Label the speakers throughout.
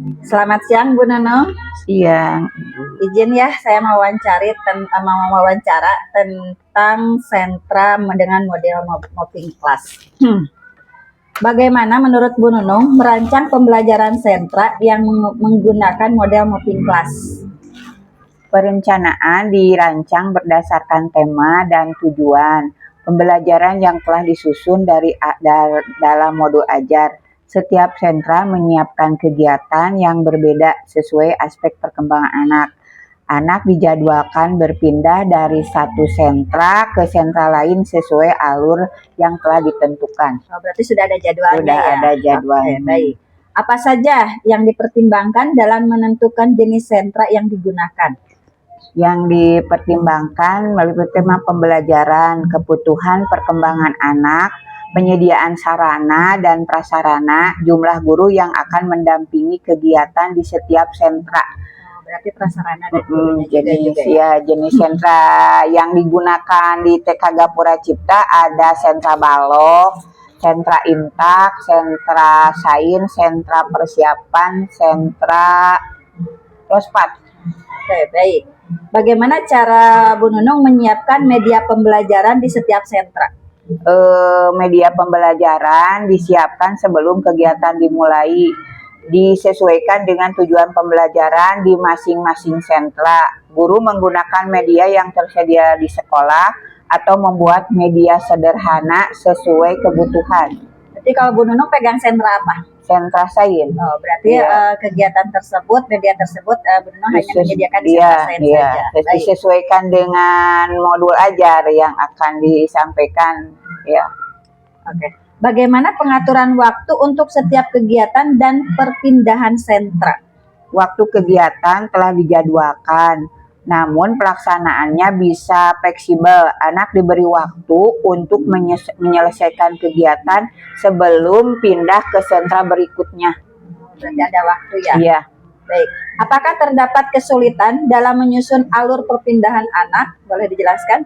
Speaker 1: Selamat siang Bu Nunung.
Speaker 2: Siang.
Speaker 1: Izin ya saya mau wawancara tentang sentra dengan model mopping class. Bagaimana menurut Bu Nunung merancang pembelajaran sentra yang menggunakan model mopping class?
Speaker 2: Perencanaan dirancang berdasarkan tema dan tujuan pembelajaran yang telah disusun dalam modul ajar. Setiap sentra menyiapkan kegiatan yang berbeda sesuai aspek perkembangan anak. Anak dijadwalkan berpindah dari satu sentra ke sentra lain sesuai alur yang telah ditentukan.
Speaker 1: Oh, berarti sudah ada jadwalnya.
Speaker 2: Sudah
Speaker 1: ya?
Speaker 2: ada jadwalnya.
Speaker 1: Oke, baik. Apa saja yang dipertimbangkan dalam menentukan jenis sentra yang digunakan?
Speaker 2: Yang dipertimbangkan melalui tema pembelajaran, kebutuhan perkembangan anak, penyediaan sarana dan prasarana, jumlah guru yang akan mendampingi kegiatan di setiap sentra.
Speaker 1: Berarti prasarana dan
Speaker 2: jenis sentra yang digunakan di TK Gapura Cipta ada sentra balok, sentra intak, sentra sains, sentra persiapan, sentra lospat.
Speaker 1: Oke, baik. Bagaimana cara Bu Nunung menyiapkan media pembelajaran di setiap sentra?
Speaker 2: Media pembelajaran disiapkan sebelum kegiatan dimulai, disesuaikan dengan tujuan pembelajaran di masing-masing sentra. Guru menggunakan media yang tersedia di sekolah atau membuat media sederhana sesuai kebutuhan.
Speaker 1: Jadi kalau Bu Nunung pegang sentra apa?
Speaker 2: Sentra sains.
Speaker 1: Oh, berarti kegiatan tersebut, media tersebut Bu Nunung hanya menyediakan di sentra sains saja.
Speaker 2: Disesuaikan dengan modul ajar yang akan disampaikan. Ya.
Speaker 1: Oke. Bagaimana pengaturan waktu untuk setiap kegiatan dan perpindahan sentra?
Speaker 2: Waktu kegiatan telah dijadwalkan, namun pelaksanaannya bisa fleksibel. Anak diberi waktu untuk menyelesaikan kegiatan sebelum pindah ke sentra berikutnya.
Speaker 1: Berarti ada waktu ya?
Speaker 2: Iya.
Speaker 1: Baik. Apakah terdapat kesulitan dalam menyusun alur perpindahan anak? Boleh dijelaskan?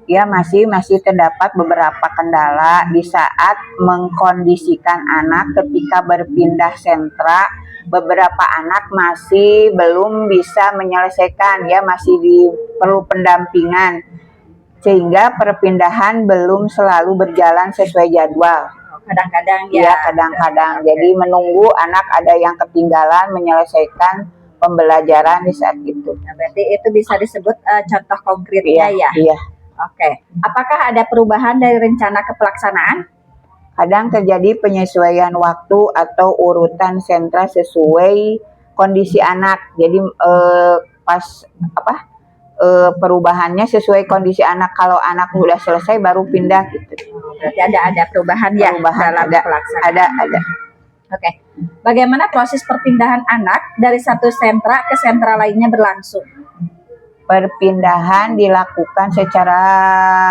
Speaker 2: Ya, masih terdapat beberapa kendala di saat mengkondisikan anak ketika berpindah sentra. Beberapa anak masih belum bisa menyelesaikan, ya masih perlu pendampingan, sehingga perpindahan belum selalu berjalan sesuai jadwal.
Speaker 1: Kadang-kadang ya.
Speaker 2: Kadang-kadang. Jadi menunggu anak ada yang ketinggalan menyelesaikan pembelajaran di saat itu.
Speaker 1: Nah, berarti itu bisa disebut contoh konkretnya ya?
Speaker 2: Iya.
Speaker 1: Oke. Apakah ada perubahan dari rencana ke pelaksanaan?
Speaker 2: Kadang terjadi penyesuaian waktu atau urutan sentra sesuai kondisi anak. Jadi perubahannya sesuai kondisi anak. Kalau anak sudah selesai baru pindah gitu.
Speaker 1: Berarti ada perubahan ya dalam pelaksanaan.
Speaker 2: Ada.
Speaker 1: Oke. Bagaimana proses perpindahan anak dari satu sentra ke sentra lainnya berlangsung?
Speaker 2: Perpindahan dilakukan secara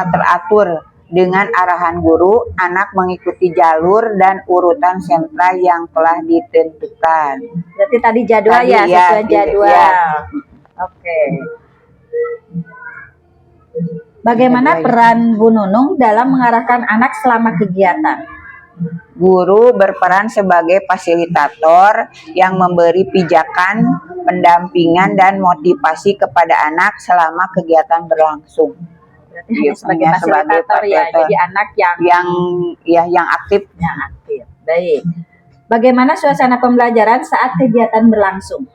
Speaker 2: teratur dengan arahan guru. Anak mengikuti jalur dan urutan sentra yang telah ditentukan.
Speaker 1: Berarti tadi jadwal sesuai jadwal. Ya. Oke. Bagaimana peran Bu Nunung dalam mengarahkan anak selama kegiatan?
Speaker 2: Guru berperan sebagai fasilitator yang memberi pijakan, pendampingan, dan motivasi kepada anak selama kegiatan berlangsung.
Speaker 1: Berarti hanya sebagai fasilitator ya, jadi anak
Speaker 2: yang aktif.
Speaker 1: Yang aktif. Baik. Bagaimana suasana pembelajaran saat kegiatan berlangsung?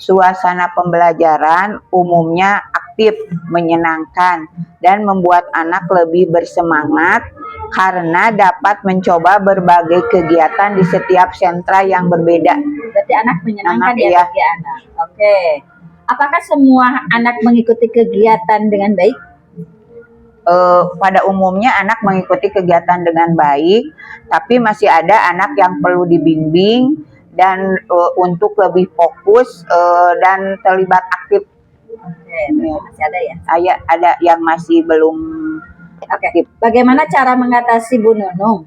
Speaker 2: Suasana pembelajaran umumnya aktif, menyenangkan, dan membuat anak lebih bersemangat karena dapat mencoba berbagai kegiatan di setiap sentra yang berbeda.
Speaker 1: Berarti anak menyenangkan ya bagi anak. Oke. Apakah semua anak mengikuti kegiatan dengan baik?
Speaker 2: Pada umumnya anak mengikuti kegiatan dengan baik, tapi masih ada anak yang perlu dibimbing dan untuk lebih fokus dan terlibat aktif.
Speaker 1: Oke, masih ada ya?
Speaker 2: Ada yang masih belum.
Speaker 1: Oke. Bagaimana cara mengatasi Bu Nunung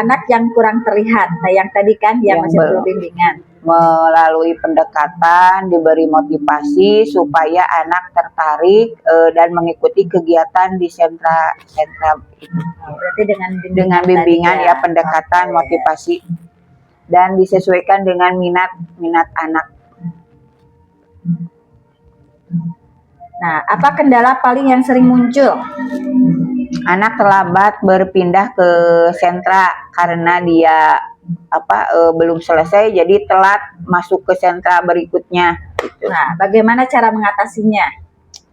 Speaker 1: anak yang kurang terlihat? Nah, yang tadi kan yang masih perlu bimbingan.
Speaker 2: Melalui pendekatan, diberi motivasi supaya anak tertarik dan mengikuti kegiatan di sentra itu.
Speaker 1: Berarti dengan
Speaker 2: bimbingan ya, pendekatan, motivasi. dan disesuaikan dengan minat anak.
Speaker 1: Nah, apa kendala paling yang sering muncul?
Speaker 2: Anak terlambat berpindah ke sentra karena dia belum selesai, jadi telat masuk ke sentra berikutnya. Gitu.
Speaker 1: Nah, bagaimana cara mengatasinya?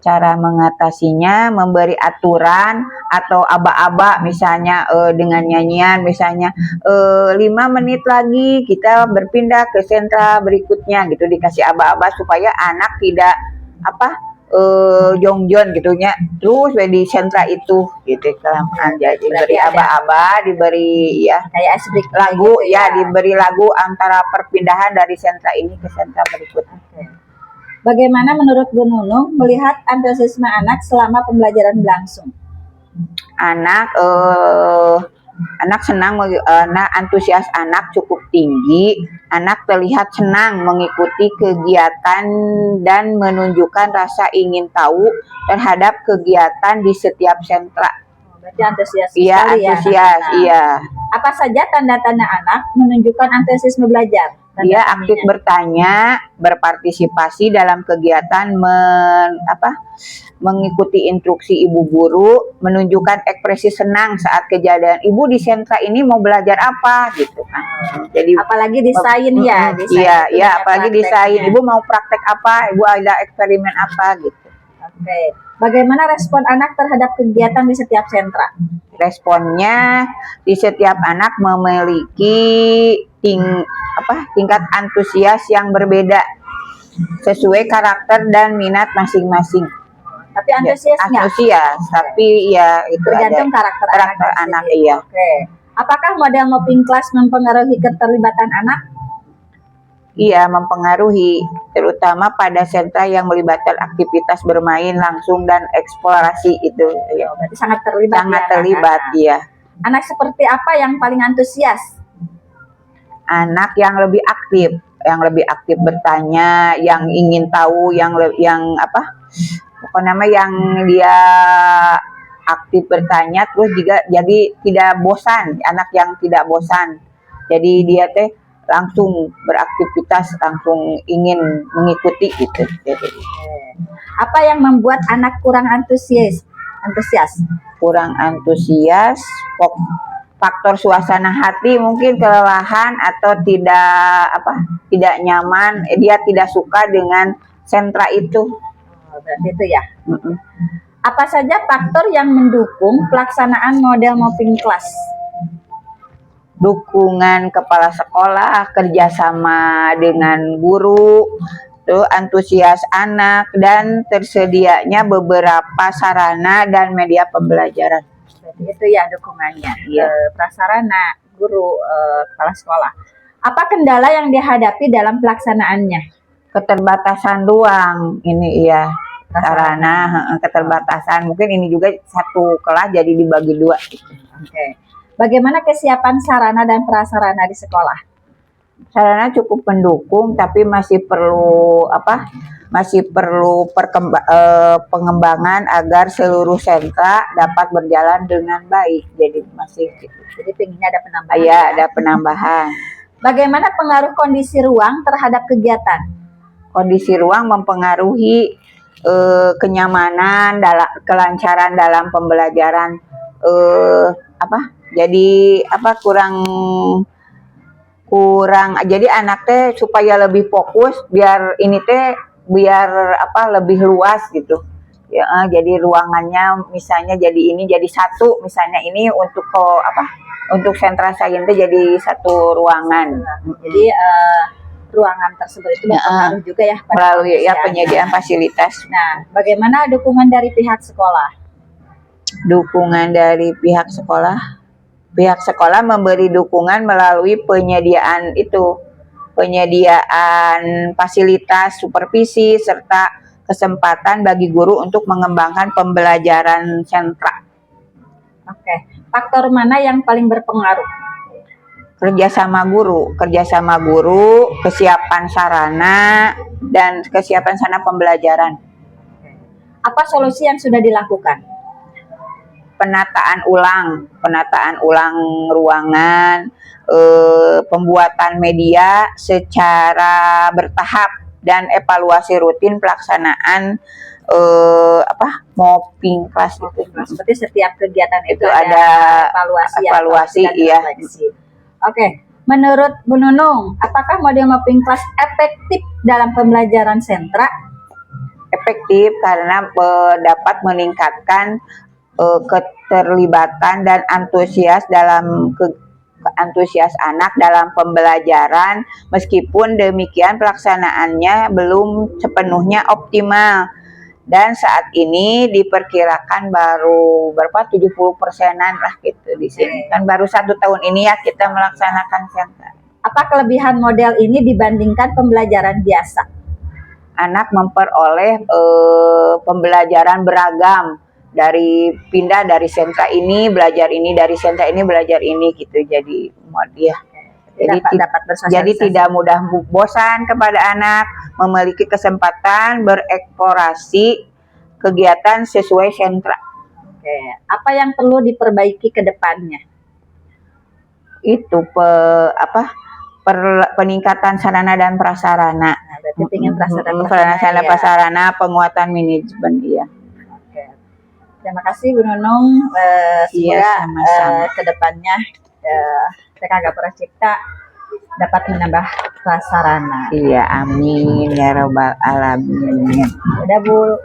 Speaker 2: Cara mengatasinya memberi aturan atau aba-aba, misalnya dengan nyanyian, misalnya 5 menit lagi kita berpindah ke sentra berikutnya gitu, dikasih aba-aba supaya anak tidak jongjon gitunya terus di sentra itu gitu kelamaan. Jadi diberi aba-aba, diberi ya
Speaker 1: kayak icebreaker
Speaker 2: lagu
Speaker 1: gitu
Speaker 2: ya, diberi lagu antara perpindahan dari sentra ini ke sentra berikutnya.
Speaker 1: Bagaimana menurut Bu Nunung melihat antusiasme anak selama pembelajaran berlangsung?
Speaker 2: Anak senang, antusias anak cukup tinggi. Anak terlihat senang mengikuti kegiatan dan menunjukkan rasa ingin tahu terhadap kegiatan di setiap sentra.
Speaker 1: Berarti antusias
Speaker 2: Iya,
Speaker 1: sekali
Speaker 2: antusias,
Speaker 1: ya.
Speaker 2: iya.
Speaker 1: Apa saja tanda-tanda anak menunjukkan antusiasme belajar?
Speaker 2: Dia aktif bertanya, berpartisipasi dalam kegiatan, mengikuti instruksi ibu guru, menunjukkan ekspresi senang saat kejadian ibu di sentra ini mau belajar apa gitu kan. Jadi
Speaker 1: apalagi desain ya,
Speaker 2: iya, apalagi desain. Ibu mau praktek apa, ibu ada eksperimen apa gitu.
Speaker 1: Oke. Bagaimana respon anak terhadap kegiatan di setiap sentra?
Speaker 2: Responnya di setiap anak memiliki tingkat antusias yang berbeda sesuai karakter dan minat masing-masing.
Speaker 1: Tapi antusias nggak?
Speaker 2: Antusias, tapi ya itu
Speaker 1: tergantung karakter
Speaker 2: anak. Iya.
Speaker 1: Oke. Apakah model mopping class mempengaruhi keterlibatan anak?
Speaker 2: Iya, mempengaruhi, terutama pada sentra yang melibatkan aktivitas bermain langsung dan eksplorasi itu. Ya,
Speaker 1: berarti sangat terlibat.
Speaker 2: Sangat terlibat, iya.
Speaker 1: Anak seperti apa yang paling antusias?
Speaker 2: Anak yang lebih aktif bertanya, yang ingin tahu, yang dia aktif bertanya, terus juga jadi tidak bosan, anak yang tidak bosan. Jadi dia langsung beraktivitas, langsung ingin mengikuti gitu.
Speaker 1: Apa yang membuat anak kurang antusias?
Speaker 2: Kurang antusias, faktor suasana hati, mungkin kelelahan atau tidak nyaman, dia tidak suka dengan sentra itu.
Speaker 1: Berarti itu ya. Apa saja faktor yang mendukung pelaksanaan model mopping class?
Speaker 2: Dukungan kepala sekolah, kerjasama dengan guru, antusias anak, dan tersedianya beberapa sarana dan media pembelajaran.
Speaker 1: Itu ya dukungannya, ya. Prasarana, guru, kepala sekolah. Apa kendala yang dihadapi dalam pelaksanaannya?
Speaker 2: Keterbatasan ruang, ini iya, sarana, keterbatasan. Mungkin ini juga satu kelas jadi dibagi 2.
Speaker 1: Oke. Bagaimana kesiapan sarana dan prasarana di sekolah?
Speaker 2: Sarana cukup mendukung, tapi masih perlu pengembangan agar seluruh sentra dapat berjalan dengan baik. Jadi masih
Speaker 1: pengennya ada penambahan.
Speaker 2: Iya, ada penambahan.
Speaker 1: Bagaimana pengaruh kondisi ruang terhadap kegiatan?
Speaker 2: Kondisi ruang mempengaruhi kenyamanan, kelancaran dalam pembelajaran. Jadi kurang jadi anak supaya lebih fokus, biar lebih luas gitu ya. Jadi ruangannya misalnya jadi satu, misalnya ini untuk sentra sains jadi satu ruangan.
Speaker 1: Jadi ruangan tersebut itu berpengaruh juga ya
Speaker 2: melalui penyediaan fasilitas.
Speaker 1: Nah, bagaimana dukungan dari pihak sekolah?
Speaker 2: Dukungan dari pihak sekolah memberi dukungan melalui penyediaan fasilitas, supervisi, serta kesempatan bagi guru untuk mengembangkan pembelajaran sentra.
Speaker 1: Oke. Faktor mana yang paling berpengaruh?
Speaker 2: Kerjasama guru, kesiapan sarana, dan kesiapan sarana pembelajaran.
Speaker 1: Apa solusi yang sudah dilakukan?
Speaker 2: penataan ulang ruangan, pembuatan media secara bertahap dan evaluasi rutin pelaksanaan mopping class itu.
Speaker 1: Seperti setiap kegiatan itu
Speaker 2: Itu
Speaker 1: ada
Speaker 2: evaluasi,
Speaker 1: dan
Speaker 2: iya.
Speaker 1: refleksi. Oke, menurut Bu Nunung, apakah model mapping class efektif dalam pembelajaran sentra?
Speaker 2: Efektif karena dapat meningkatkan keterlibatan dan antusias anak dalam pembelajaran. Meskipun demikian pelaksanaannya belum sepenuhnya optimal dan saat ini diperkirakan baru 70%-an lah gitu di sini. Kan baru 1 tahun ini ya kita melaksanakan sentra.
Speaker 1: Apa kelebihan model ini dibandingkan pembelajaran biasa?
Speaker 2: Anak memperoleh pembelajaran beragam, pindah dari sentra ini belajar ini, dari sentra ini belajar ini gitu. Jadi ya. Jadi tidak mudah bosan kepada anak, memiliki kesempatan bereksplorasi kegiatan sesuai sentra.
Speaker 1: Oke, apa yang perlu diperbaiki ke depannya?
Speaker 2: Itu peningkatan sarana dan prasarana.
Speaker 1: Nah, berarti ingin
Speaker 2: prasarana, penguatan manajemen ya.
Speaker 1: Oke. Terima kasih Bu Nunung. Semoga ke depannya TK Gapura Cipta dapat menambah prasarana.
Speaker 2: Iya, amin ya robbal alamin.
Speaker 1: Udah Bu.